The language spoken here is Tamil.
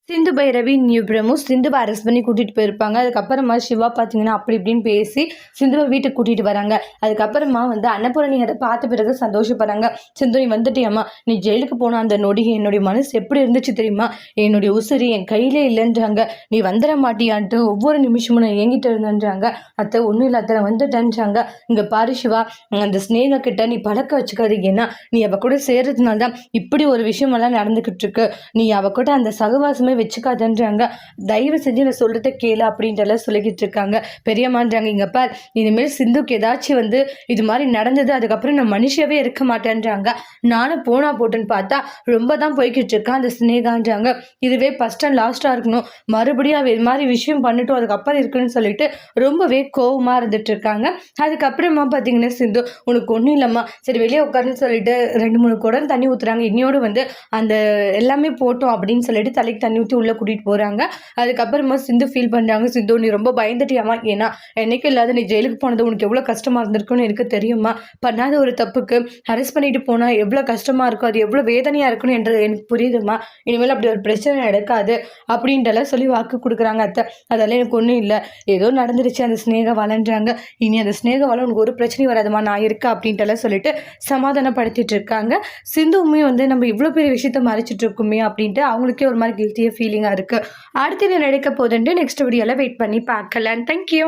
Sindhu Bhairavi new promo சிந்துவை arrest பண்ணி கூட்டிகிட்டு போயிருப்பாங்க. அதுக்கப்புறமா சிவா பார்த்தீங்கன்னா அப்படி இப்படின்னு பேசி சிந்துவை வீட்டுக்கு கூட்டிகிட்டு வராங்க. அதுக்கப்புறமா அன்னபூரணி அதை பார்த்த பிறகு சந்தோஷப்படுறாங்க. சிந்து, நீ வந்துட்டியம்மா, நீ ஜெயிலுக்கு போன அந்த நொடி என்னுடைய மனசு எப்படி இருந்துச்சு தெரியுமா? என்னுடைய உசுரி என் கையிலே இல்லைன்றாங்க. நீ வந்துட மாட்டியான்ட்டு ஒவ்வொரு நிமிஷமும் நான் ஏங்கிட்டு இருந்தேன்றாங்க. அத்தை ஒன்றும் இல்லை, அத்தை வந்துட்டேன்றாங்க. இங்கே பாரு சிவா, அந்த ஸ்னேகா கிட்ட நீ பழக்க வச்சுக்காது. ஏன்னா நீ அவ கூட சேர்றதுனால தான் இப்படி ஒரு விஷயமெல்லாம் நடந்துக்கிட்டு இருக்கு. நீ அவ கூட அந்த சகவாசமே வச்சுக்காதன்றாங்க. தயவு செஞ்சு நான் சொல்றத கேளு அப்படின்ட்டு சொல்லிக்கிட்டு இருக்காங்க. பெரியம்மான்றாங்க, இங்க பார், இனிமேல் சிந்துக்கு ஏதாச்சும் இது மாதிரி நடந்தது, அதுக்கப்புறம் நான் மனுஷியாவே இருக்க மாட்டேன்றாங்க. நானும் போனா போட்டுன்னு பார்த்தா ரொம்ப தான் போய்கிட்டு இருக்கேன் அந்த ஸ்னேகான்றாங்க. இதுவே ஃபர்ஸ்ட் அண்ட் லாஸ்டா இருக்கணும், மறுபடியும் இது மாதிரி விஷயம் பண்ணிட்டோம் அதுக்கப்புறம் இருக்குன்னு சொல்லிட்டு ரொம்பவே கோவமா இருந்துட்டு இருக்காங்க. அதுக்கப்புறமா பார்த்தீங்கன்னா சிந்து, உனக்கு ஒன்றும் இல்லைம்மா, சரி வெளியே உட்காருன்னு சொல்லிட்டு 2-3 குடம் தண்ணி ஊற்றுறாங்க. இன்னையோடு அந்த எல்லாமே போட்டோம் அப்படின்னு சொல்லிட்டு தலைக்கு தண்ணி ஊற்றி உள்ளே கூட்டிகிட்டு போகிறாங்க. அதுக்கப்புறமா சிந்து ஃபீல் பண்ணுறாங்க. சிந்து, நீ ரொம்ப பயந்துட்டியாமா? ஏன்னா என்னைக்கும் இல்லாத நீ ஜெயிலுக்கு போனது உனக்கு எவ்வளோ கஷ்டமாக இருந்திருக்குன்னு எனக்கு தெரியுமா? பண்ணாத ஒரு தப்புக்கு அரெஸ்ட் பண்ணிட்டு போனால் எவ்வளோ கஷ்டமாக இருக்கும், அது எவ்வளோ வேதனையாக இருக்குன்னு என்று எனக்கு புரியுதுமா. இனிமேல் அப்படி ஒரு பிரச்சனை நடக்காது அப்படின்ட்டுலாம் சொல்லி வாக்கு கொடுக்குறாங்க. அத்தை, அதெல்லாம் எனக்கு ஒன்றும் இல்லை, ஏதோ நடந்துருச்சு, அந்த ஸ்னேகா வளன்றாங்க. இனி அந்த ஸ்னேகா வள உனக்கு ஒரு பிரச்சனையும் வராதுமா, நான் இருக்கேன் அப்படின்ட்டுலாம் சொல்லிட்டு சமாதானப்படுத்திட்டு இருக்காங்க. சிந்துவுமே நம்ம இவ்வளோ பெரிய விஷயத்த மறைச்சிட்டு இருக்குமே அப்படின்ட்டு அவங்களுக்கே ஒரு மாதிரி கில்ட்டியாக ஃபீலிங்காக இருக்குது. அடுத்து என்ன நடக்க போகுதுன்ட்டு நெக்ஸ்ட் வீடியோவில் வெயிட் பண்ணி பார்க்கலாம். தேங்க்யூ.